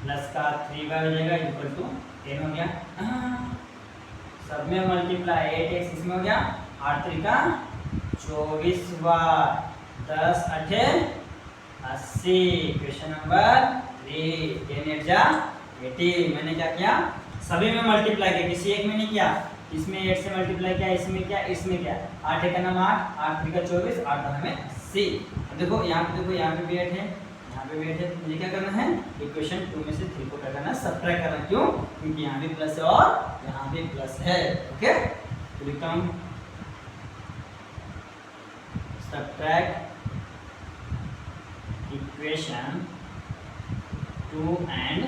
प्लस का 3y हो जाएगा इक्वल टू 10 हो गया। सब में मल्टीप्लाई 8x इसमें हो गया, 8 3 का 24y 10 8 80। क्वेश्चन नंबर 3 10 8 जा 80। मैंने क्या किया, सभी में मल्टीप्लाई किया, किसी एक में नहीं किया। इसमें 8 से मल्टीप्लाई किया, इसमें क्या, इसमें क्या, 8 1 का नाम 8 8 3 का 24 8 9 में 80। देखो यहाँ पे, देखो यहाँ पे भी 8 है, यहाँ पे भी 8 है, मुझे क्या करना है, इक्वेशन 2 में से 3 को क्या करना है, सब्ट्रैक्ट करना। क्यों, क्योंकि यहाँ भी प्लस है और यहाँ भी प्लस है, ओके। तो लिखता हूँ सब्ट्रैक्ट इक्वेशन 2 and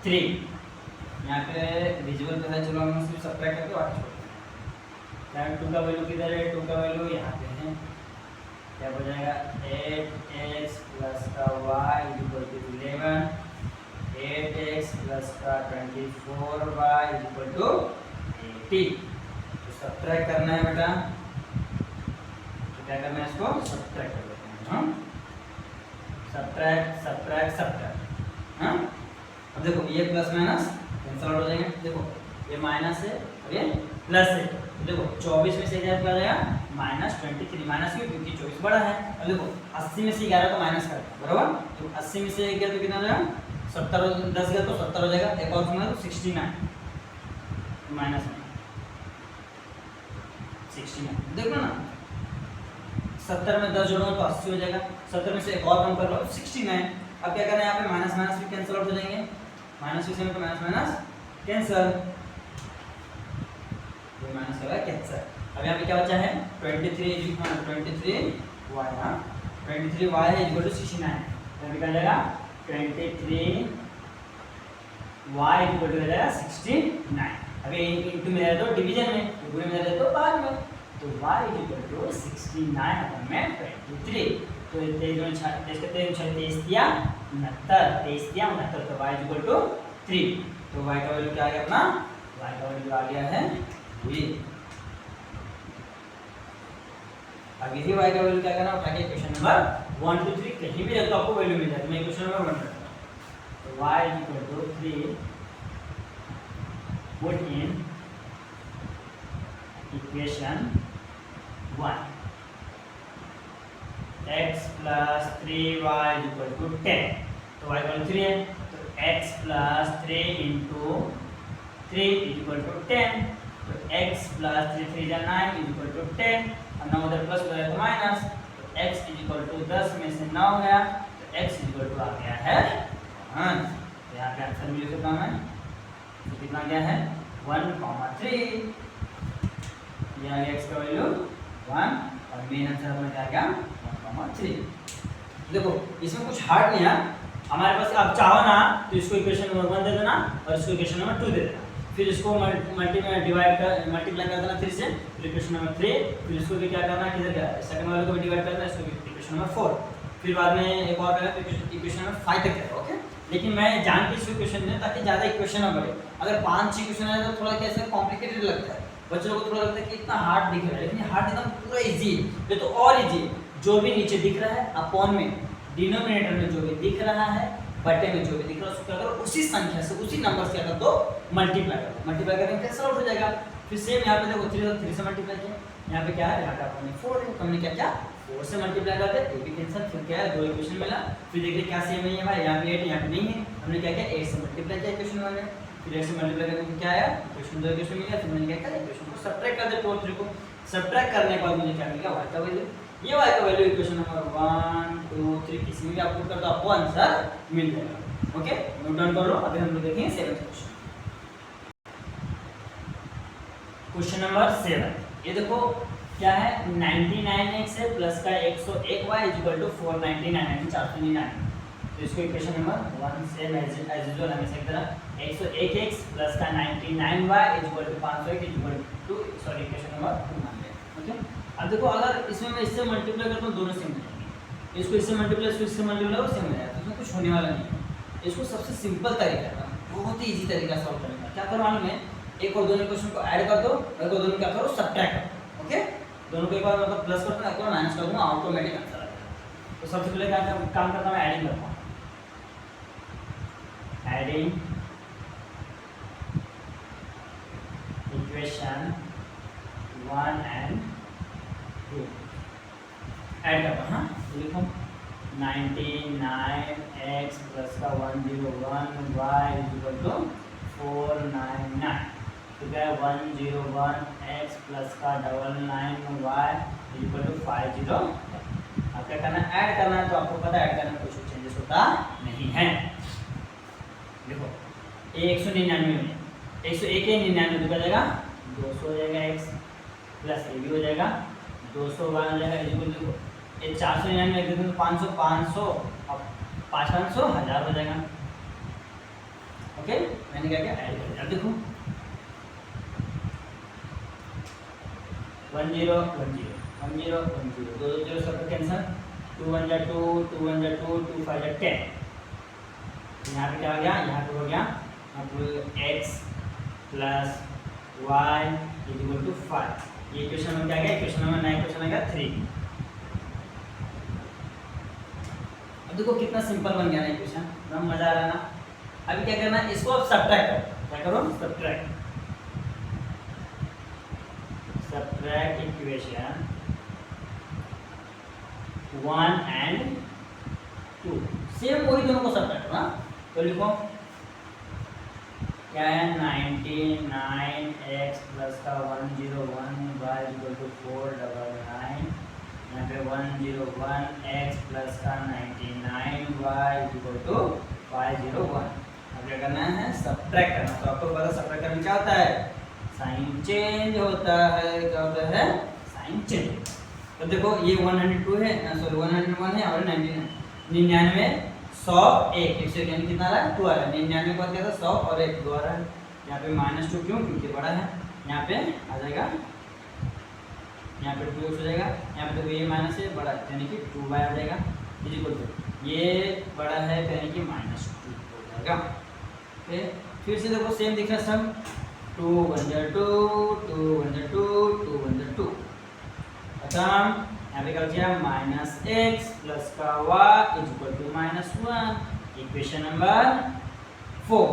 3। यहाँ पे विजुअल पे है, चलो हम सिर्फ सब्ट्रैक्ट करके आगे छोड़ते हैं। 2 का वैल्यू किधर है, 2 का वैल्यू यहाँ पे है, क्या हो जाएगा 8x प्लस का y equal to 11, 8x plus का 24y इक्वल टू 80। तो सब्ट्रैक्ट करना है बेटा, तो क्या करना है, इसको सब्ट्रैक्ट कर देते हैं, सब्ट्रैक्ट सब्ट्रैक्ट सब्ट्रैक्ट। हाँ, अब देखो ये प्लस माइनस कैंसिल आउट हो जाएंगे, देखो ये माइनस है और ये प्लस है, तो देखो 24 में से क्या आ जाएगा -23, माइनस क्यों, क्योंकि 24 बड़ा है। अब देखो 80 में से 11 को माइनस कर, बराबर, तो 80 में से 11 तो कितना हो जाएगा 70, 10 गया तो 70 हो जाएगा, एक और सुना तो 69 माइनस 69, देखो ना 70 में 10 जोड़ोगे तो 80 हो जाएगा, 70 में से एक और कम कर लो 69। अब क्या करना है, यहाँ पे माइनस माइनस भी कैंसिल आउट हो जाएंगे, माइनस से तो माइनस माइनस कैंसिल, तो माइनस होगा कैंसिल। अब यहाँ पे क्या बचा है 23y ना, 23y है इक्वल टू 69, यहाँ पे क्या जाएगा 23y इक्वल टू हो जाएगा 69। अभी इंटू में रहे तो डिवीजन में, गुणे में रहे तो बाद में, तो y इज इक्वल टू 69/23। तो 23 तिया 69 तो y इज इक्वल टू 3। तो y का वैल्यू क्या आ गया अपना, y का वैल्यू आ गया है ये। अब यही y का वैल्यू क्या करना, उठा के क्वेश्चन नंबर 1 2 3 कहीं भी रख दो आपको वैल्यू मिल जाएगी। मैं क्वेश्चन नंबर 1 रखता हूं, तो y is equal to 3 put in equation 1 x plus 3y is equal to 10। तो y इक्वल 3 है, तो x plus 3 into 3 is equal to 10। तो x plus 3 3 जा 9 is equal to 10। अब 9 उधर प्लस हो जाए तो माइनस, तो x is equal to 10 में से 9 गया, तो x is equal to आ गया है 1। तो यहाँ पे आंसर मिल कितना है, तो कितना गया है 1,3। ये आ गया x का वैल्यू 1 और मेन आंसर अपना क्या आ गया 1,3। देखो इसमें कुछ हार्ड नहीं है हमारे पास। आप चाहो ना तो इसको इक्वेशन नंबर 1 दे देना और इसको इक्वेशन नंबर 2 दे देना, फिर इसको मल्टीप्लाई कर देना 3 से, फिर इक्वेशन नंबर 3, फिर इसको भी क्या करना किधर गया सेकंड वाले को भी डिवाइड करना, इसको इक्वेशन नंबर 4, फिर बाद में एक और करना इक्वेशन नंबर 5 तक करें। ओके, लेकिन मैं जान के इसको इक्वेशन दें ताकि ज़्यादा इक्वेशन ना बढ़े। अगर 5-6 इक्वेशन आए तो थोड़ा कैसे कॉम्प्लिकेटेड लगता है, बच्चों को थोड़ा लगता है कि इतना हार्ड दिख रहा है, लेकिन हार्ड एकदम पूरा इजी है। ये तो और इजी है, जो भी नीचे दिख रहा है अपॉन में, डिनोमिनेटर में जो भी दिख रहा है, बटे में जो भी दिख रहा है उसको क्या करो, उसी संख्या से उसी नंबर से क्या कर दो मल्टीप्लाई कर दो। मल्टीप्लाई करने के कैंसिल आउट हो जाएगा। फिर सेम यहाँ पे देखो 3 से मल्टीप्लाई किया, यहाँ पे क्या है, यहाँ पे अपने 4 है, तो हमने क्या किया 4 से मल्टीप्लाई कर दे, ये भी कैंसिल। फिर क्या है 2 इक्वेशन मिला, फिर देखिए क्या सेम है भाई, यहाँ पे 8 यहाँ पे नहीं है, हमने क्या किया 8 से मल्टीप्लाई किया इक्वेशन 1 में, फिर 8 से मल्टीप्लाई करके क्या आया इक्वेशन 2 इक्वेशन मिला, फिर मैंने क्या किया इक्वेशन को सब्ट्रैक्ट कर दे 2 और 3 को। सब्ट्रैक्ट करने के बाद मुझे क्या मिल गया y का वैल्यू। ये y का वैल्यू इक्वेशन नंबर 1 2 3 किसी में भी आप पुट कर दो आपको आंसर मिल जाएगा। ओके, नोट डाउन कर लो। अभी हम लोग देखेंगे 7th क्वेश्चन। क्वेश्चन नंबर 7, ये देखो क्या है 99x है प्लस का 101y इज इक्वल टू 499 499। तो इसको equation number 1 same as usual हमेशा की तरह 101x प्लस का 99y is equal to 501 is equal to sorry equation number 2 मान लें। ओके, अब देखो अगर इसमें मैं इससे मल्टीप्लाई करता हूं दोनों सेम हो जाएंगे, इसको इससे मल्टीप्लाई इससे मल्टीप्लाई और सेम हो जाएगा, तो इसमें कुछ होने वाला नहीं है। इसको सबसे सिंपल तरीका है, बहुत ही इजी तरीका सॉल्व करने का। क्या करो मालूम है, एक और दोनों क्वेश्चन को ऐड कर दो, एक और दोनों क्या करो सब्ट्रैक्ट करो। ओके, दोनों को एक बार मतलब प्लस करते हैं, एक बार माइनस कर दूंगा, ऑटोमेटिक आंसर आ जाएगा। तो सबसे पहले क्या काम करता हूं, एडिंग करता हूं, एडिंग इक्वेशन 1 and 2 ऐड करता हूं। हाँ, तो लिखो 99x प्लस का 101y इज इक्वल टू 499। तो क्या है 101x प्लस का 99y इज इक्वल टू 501। अब क्या करना है, ऐड करना है, तो आपको पता है ऐड करने में कुछ चेंजेस होता नहीं है। देखो ये 199 में 101 है 99 तो क्या जाएगा 200 हो जाएगा, x प्लस ये भी हो जाएगा 200 हो जाएगा इज इक्वल टू ये 499 एक देते तो 500 500 और 500 1000 हो जाएगा। ओके, मैंने क्या किया ऐड कर दिया। अब देखो 10 10 10 10 दो 0 सब कैंसिल, 2 1 जा 2 2 1 जा 2 2 5 जा 10। यहाँ पे क्या हो गया, यहाँ पे हो गया x plus y is equal to 5। ये इक्वेशन में क्या गया, इक्वेशन नंबर 9 क्वेश्चन आ गया 3। अब देखो कितना सिंपल बन गया ना इक्वेशन, एकदम मजा आ रहा है ना। अभी क्या करना है, इसको अब सब्ट्रैक्ट करो। क्या करो, सब्ट्रैक्ट इक्वेशन 1 and 2, सेम वही दोनों को सब्ट्रैक्ट करो। तो लिखो क्या है 99x प्लस का 101y इक्वल टू 499। यहाँ पे 101x प्लस का 99y इक्वल टू 501। अब क्या करना है, सब्ट्रैक्ट करना। तो आपको पता सब्ट्रैक्ट करने क्या होता है, साइन चेंज होता है। क्या होता है, साइन चेंज। तो देखो ये 102 है, सॉरी 101 है और 99 100 1 100 यानी कितना आ रहा है 2 आ रहा है। 99 का क्या था 100 और 1 2 आ रहा है। यहाँ पे -2 क्यों, क्योंकि बड़ा है। यहाँ पे आ जाएगा यहाँ पे 2x हो जाएगा, यहाँ पे देखो ये माइनस है बड़ा यानी कि 2y आ जाएगा इज इक्वल टू ये बड़ा है तो यानी कि -2 हो जाएगा। ओके फिर से देखो सेम दिख रहा है सब 2 1 जा 2 2 1 जा 2 2 1 जा 2 खत्म। यहाँ पे क्या बचा -x प्लस का y is equal to -1 equation number 4।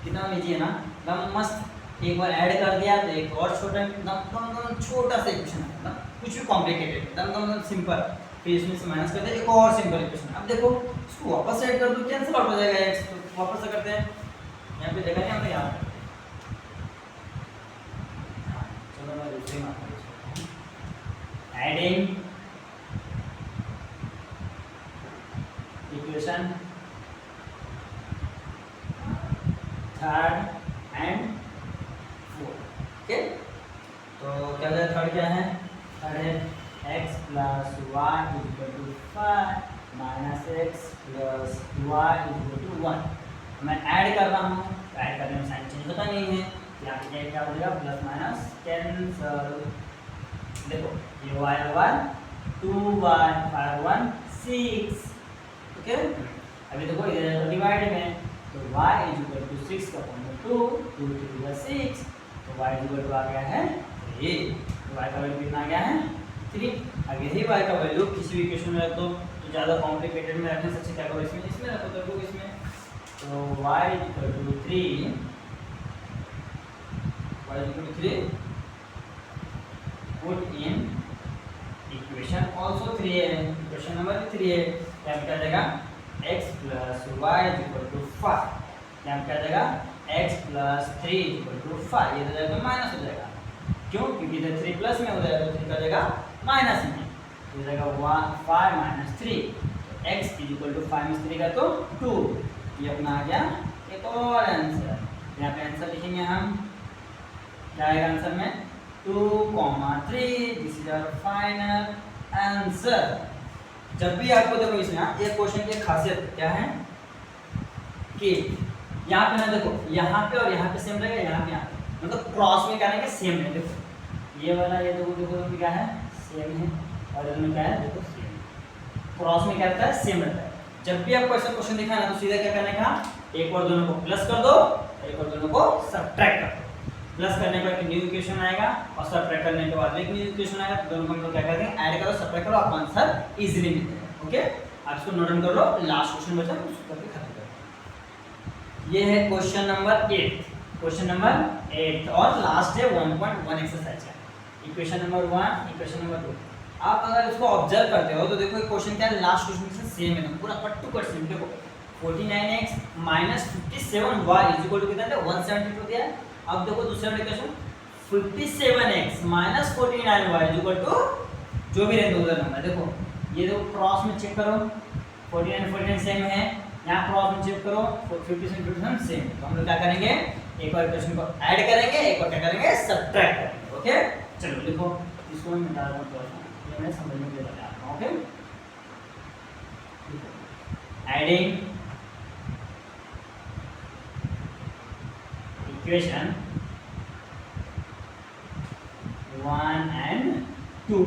कितना लीजिए ना एकदम मस्त। एक बार ऐड कर दिया तो एक और छोटा एकदम छोटा सा इक्वेशन है, मतलब कुछ भी कॉम्प्लिकेटेड एकदम सिंपल। फिर इसमें से माइनस कर दे एक और सिंपल इक्वेशन। अब देखो इसको वापस ऐड कर दो कैंसिल आउट हो जाएगा x, तो वापस से करते हैं। यहाँ पे जगह नहीं हमने यहाँ चलो मैं दूसरी मार adding equation third and fourth. Okay तो क्या है थर्ड क्या है, थर्ड है x plus y is equal to 5 minus x plus y is equal to 1। मैं ऐड कर रहा हूँ, ऐड करने में साइन चेंज होता नहीं है, यहाँ पे क्या हो जाएगा प्लस माइनस कैंसल। देखो ये y और 2y 5 1 6। ओके अभी देखो इधर डिवाइड में तो y इज इक्वल टू 6 का पावर 2 2 3 का 6 तो y इज इक्वल टू आ गया है 3। तो y का वैल्यू कितना आ गया है 3। अब यही y का वैल्यू किसी भी इक्वेशन में रख दो तो ज़्यादा कॉम्प्लिकेटेड में रखने से अच्छा क्या करो इसमें रखो तो देखो इसमें तो y is equal to 3 y is equal to 3 put in equation also 3 है, इक्वेशन नंबर 3 है। क्या क्या जाएगा x plus y is equal to 5। यहाँ क्या जाएगा x plus 3 is equal to 5। ये तो जाएगा माइनस हो जाएगा, क्यों क्योंकि इधर 3 प्लस में हो जाएगा तो 3 का जाएगा माइनस में, तो जाएगा 5 माइनस 3 तो x इज इक्वल टू 5 में 3 का तो 2। ये अपना आ गया एक और आंसर। यहाँ पे आंसर लिखेंगे हम, क्या आएगा आंसर में 2,3। This is our final answer. जब भी आपको देखो इसमें एक क्वेश्चन की खासियत क्या है कि यहाँ पे ना देखो यहाँ पे और यहाँ पे सेम रहेगा, यहाँ पे मतलब क्रॉस में क्या रहेगा सेम है। देखो ये वाला ये देखो क्या है सेम है और इसमें क्या है देखो सेम। क्रॉस में क्या रहता है सेम रहता है। जब भी आपको ऐसा क्वेश्चन दिखा ना तो सीधा क्या करने का एक और दोनों को प्लस कर दो, एक और दोनों को सब्ट्रैक्ट कर दो। प्लस करने के बाद न्यू इक्वेशन आएगा और सब्ट्रैक्ट करने के बाद एक न्यू इक्वेशन आएगा, तो दोनों को हम लोग क्या करते हैं ऐड करो सब्ट्रैक्ट करो, आपका आंसर इजीली मिल जाएगा। ओके आप इसको नोट डाउन कर लो, लास्ट क्वेश्चन बचा उसको करके खत्म करो। ये है क्वेश्चन नंबर 8, क्वेश्चन नंबर 8 और लास्ट है 1.1 एक्सरसाइज है। इक्वेशन नंबर 1 इक्वेशन नंबर 2 आप अगर इसको ऑब्जर्व करते हो तो देखो क्वेश्चन क्या है लास्ट क्वेश्चन से सेम है, पूरा कट टू कट सेम। देखो 49x minus 57y is equal to कितना है 172 दिया है। अब देखो दूसरा equation 57x minus 49y is equal to जो भी रहता उधर नंबर। देखो ये देखो क्रॉस में चेक करो 49 49 सेम है, यहाँ क्रॉस में चेक करो 57 सेम। तो हम लोग क्या करेंगे एक और इक्वेशन को ऐड करेंगे, एक और क्या करेंगे सब्ट्रैक्ट करेंगे। ओके चलो लिखो इसको मैं मिटा दूं थोड़ा सा, ये मैं समझने के लिए बता रहा हूं। ओके एडिंग इक्वेशन 1 and 2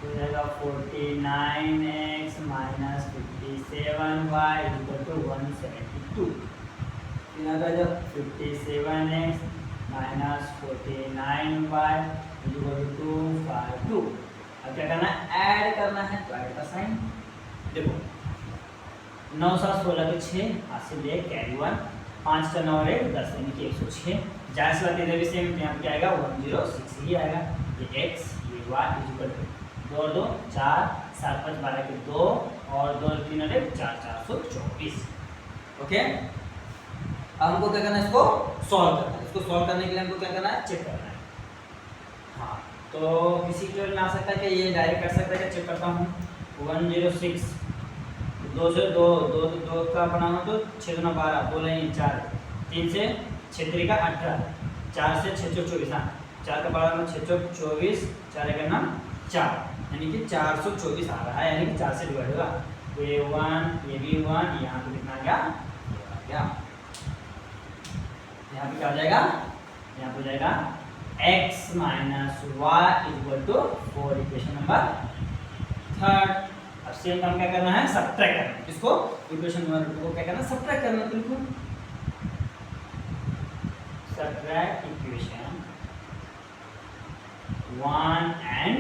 तो जाएगा 49x minus 57y equal to 172। यहाँ पे जब 57x minus 49y equal to 252। अब क्या करना है ऐड करना है, तो ऐड का साइन देखो 9 7 16 के 6 हाथ से ले कैरी 1 5 का 9 और 1 10 यानी कि 106। जाहिर सी बात इधर भी सेम यहाँ पे आएगा 106 ही आएगा। ये x ये y इक्वल टू 2 और 2 4 7 5 12 के 2 और 2 3 और 1 4 424। ओके अब हमको क्या करना है इसको सॉल्व करना है। इसको सॉल्व करने के लिए हमको क्या करना है चेक करना है। हाँ तो किसी के लिए आ सकता है कि ये डायरेक्ट कर सकता है कि चेक करता हूँ 106 2 से 2 2 2 का बनाना तो 6 2 12 2 नहीं 4 3 से 6 3 का 18 4 से 6 24 हाँ 4 का 12 में 6 24 4 का नाम 4 यानी कि 424 आ रहा है, यानी कि 4 से डिवाइड होगा। ये 1 ये भी 1 यहाँ पे कितना आ गया यहाँ पे क्या हो जाएगा यहाँ पे हो जाएगा x minus y equal to 4, equation number third. अब सेम काम क्या करना है, सब्ट्रैक्ट करना है। इसको इक्वेशन नंबर 2 को क्या करना है, सब्ट्रैक्ट करना है। बिल्कुल सब्ट्रैक्ट इक्वेशन 1 एंड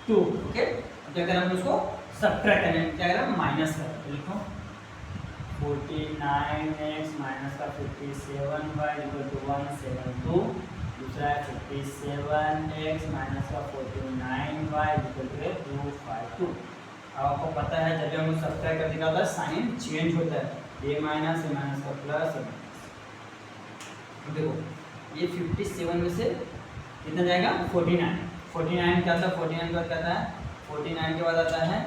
2। ओके, क्या करना है, उसको सब्ट्रैक्ट करना है। क्या करना है, माइनस करना है। लिखो 49x माइनस का 57y इक्वल टू 172। दूसरा है 57x माइनस का 49y इक्वल टू 252। अब आपको पता है जब भी हम लोग सब्ट्रैक्ट कर दिखाता है साइन चेंज होता है, a माइनस का प्लस। देखो ये 57 में से कितना जाएगा, 49। 49 क्या था, 49 के बाद क्या था, 49 के बाद आता है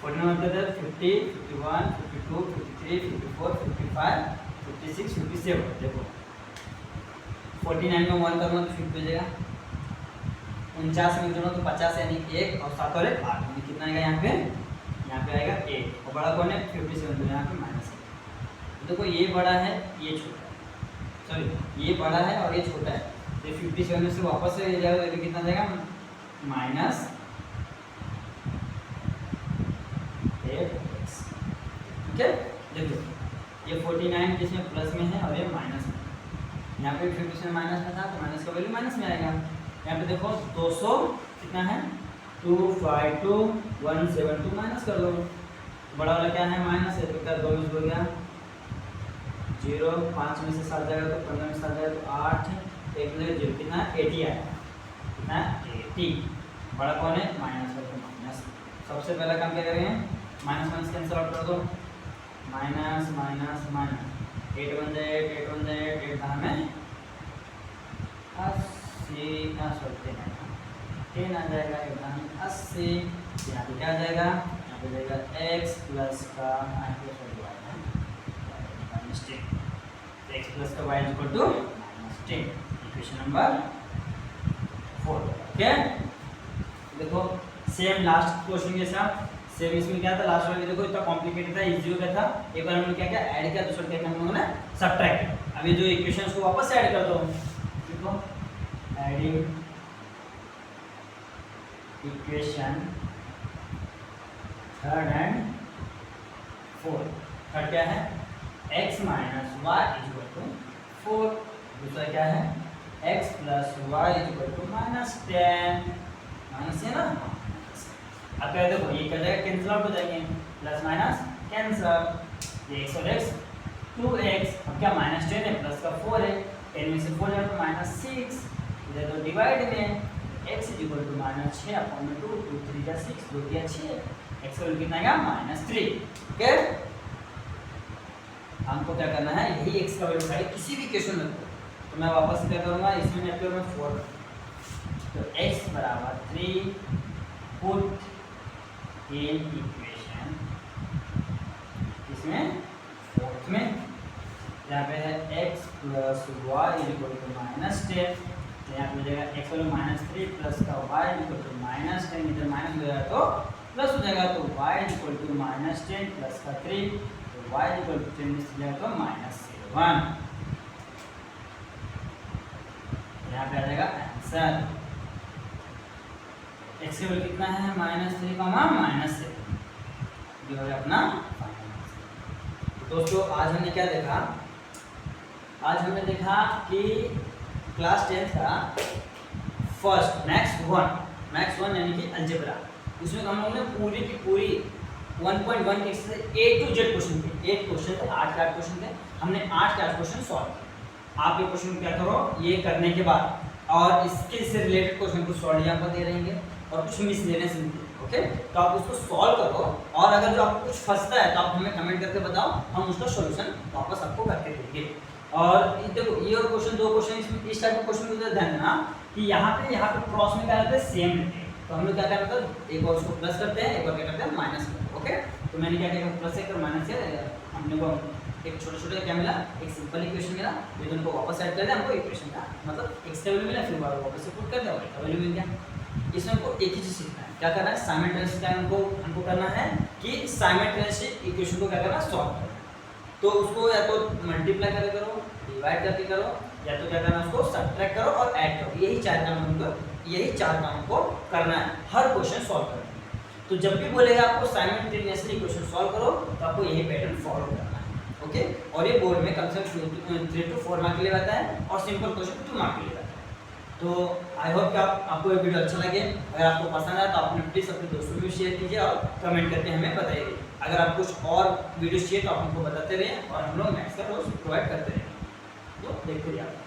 49 के बाद 50, 51, 52, 53, 54, 55, 56, 57। देखो 49 में 1 करूँगा तो 50 हो जाएगा, 49 में दोनों तो 50 यानी 1 और 7 और 1 8, यानी कितना आएगा यहाँ पे आएगा 1। और बड़ा कौन है, 57, तो यहाँ पे माइनस है। देखो ये बड़ा है ये छोटा है, सॉरी ये बड़ा है और ये छोटा है, तो 57 में से वापस से जाएगा तो कितना जाएगा, माइनस 8x। ठीक है, देखो ये 49 जिसमें प्लस में है और ये माइनस में। यहाँ पे 57 माइनस में था तो माइनस का वैल्यू माइनस में आएगा। यहाँ पे देखो 200 कितना है, 252, 172 माइनस कर लो। बड़ा वाला क्या है, माइनस है, तो क्या 2 यूज हो गया 0, 5 में से 7 जाएगा तो 15 में 7 जाएगा तो 8, 1 में 0, कितना 80 आएगा, कितना 80। बड़ा कौन है, माइनस है, तो माइनस। सबसे पहला काम क्या करेंगे, माइनस माइनस कैंसिल आउट कर दो, माइनस माइनस माइनस 8 बन जाए 8 बन जाए 8 कहाँ में 80 ना सोचते हैं 10 आ जाएगा, एकदम 80। यहाँ पे क्या आ जाएगा, यहाँ पे जाएगा x प्लस का x प्लस का y equal to -10, equation number 4। Okay, देखो सेम लास्ट क्वेश्चन के साथ सेम इसमें क्या था, लास्ट वाले देखो इतना कॉम्प्लिकेटेड था, इजी हो गया था। एक बार हमने क्या क्या ऐड किया, दूसरा क्या हम लोगों ने सब्ट्रैक्ट किया। अभी जो इक्वेशंस को वापस ऐड कर दो, देखो adding equation third and fourth. Third क्या है, x minus y equal to 4। दूसरा क्या है, x plus y equal to -10। Minus है ना, अब क्या देखो ये क्या जाएगा, कैंसिल आउट हो जाएंगे, प्लस माइनस कैंसिल, ये x और x 2x। अब क्या -10 है, प्लस का 4 है, 10 में से 4 जाए तो -6, इधर तो डिवाइड में x इक्वल टू -6 अपॉन में 2, 2 3 जा 6, 2 दिया 6, x का वैल्यू कितना आएगा -3। ओके, हमको क्या करना है, यही x का वैल्यू उठाइए किसी भी क्वेश्चन में। तो मैं वापस क्या करूँगा, इसमें मैं क्या करूँगा 4, तो x बराबर 3 पुट इन इक्वेशन, इसमें फोर्थ में यहाँ पे है x plus y equal to -10, यहाँ पे हो जाएगा x वैल्यू -3 प्लस का y इक्वल टू -10, इधर माइनस हो जाएगा तो प्लस हो जाएगा, तो y इक्वल टू -10 प्लस का 3, तो y इक्वल टू 10 में से जाएगा तो -7। यहाँ पे आ जाएगा आंसर। x का वैल्यू कितना है, -3 -7, जो है अपना दोस्तों। आज हमने क्या देखा, आज हमने देखा कि क्लास 10 का फर्स्ट मैथ्स 1 यानी कि अलजेब्रा, उसमें हम लोगों ने पूरी की पूरी 1.1 के से A to Z क्वेश्चन थे, 8 क्वेश्चन थे, 8 के 8 क्वेश्चन थे, हमने 8 के 8 क्वेश्चन सॉल्व किए। आप ये क्वेश्चन क्या करो, ये करने के बाद और इसके से रिलेटेड क्वेश्चन को सॉल्व यहाँ पर दे रहेंगे और कुछ मिस लेने से मिलते हैं। ओके, तो आप उसको सॉल्व करो और अगर जो आपको कुछ फंसता है तो आप हमें कमेंट करके बताओ, हम उसका सॉल्यूशन वापस आपको करके देंगे। और देखो ये और क्वेश्चन, दो क्वेश्चन इसमें इस टाइप के क्वेश्चन को ध्यान देना कि यहाँ पे क्रॉस में क्या रहता है, सेम रहते हैं, तो हम लोग क्या करते हैं, एक और उसको प्लस करते हैं, एक और क्या करते हैं माइनस करते हैं। ओके, तो मैंने क्या किया, प्लस एक और माइनस है, हमने को एक छोटे क्या मिला, एक सिंपल इक्वेशन मिला, ये दोनों को वापस ऐड कर दिया, हमको इक्वेशन का मतलब x का वैल्यू मिला, फिर वापस से पुट कर दिया, y का वैल्यू मिल गया। इसमें हमको एक ही चीज सीखना है, क्या करना है, साइमल्टेनियस टाइम हमको करना है कि साइमल्टेनियस इक्वेशन को क्या करना है, सॉल्व करना है। तो उसको या तो मल्टीप्लाई करके करो, डिवाइड करके करो, या तो क्या करना है, उसको सब्ट्रैक्ट करो और ऐड करो, यही चार काम को करना है हर क्वेश्चन सॉल्व करने में। तो जब भी बोलेगा आपको साइमल्टेनियसली क्वेश्चन सॉल्व करो तो आपको यही पैटर्न फॉलो करना है, ओके। और ये बोर्ड में कम से कम 3 to 4 मार्क के लिए आता है और सिंपल क्वेश्चन 2 मार्क के लिए आता है। तो आई होप कि आपको ये वीडियो अच्छा लगे। अगर आपको पसंद आया तो आप प्लीज़ अपने दोस्तों में शेयर कीजिए और कमेंट करके हमें बताइए। अगर आप कुछ और वीडियो चाहिए तो आप हमको बताते रहिए और हम लोग मैथ्स का रोज प्रोवाइड करते रहेंगे। तो देखते रहिए आप।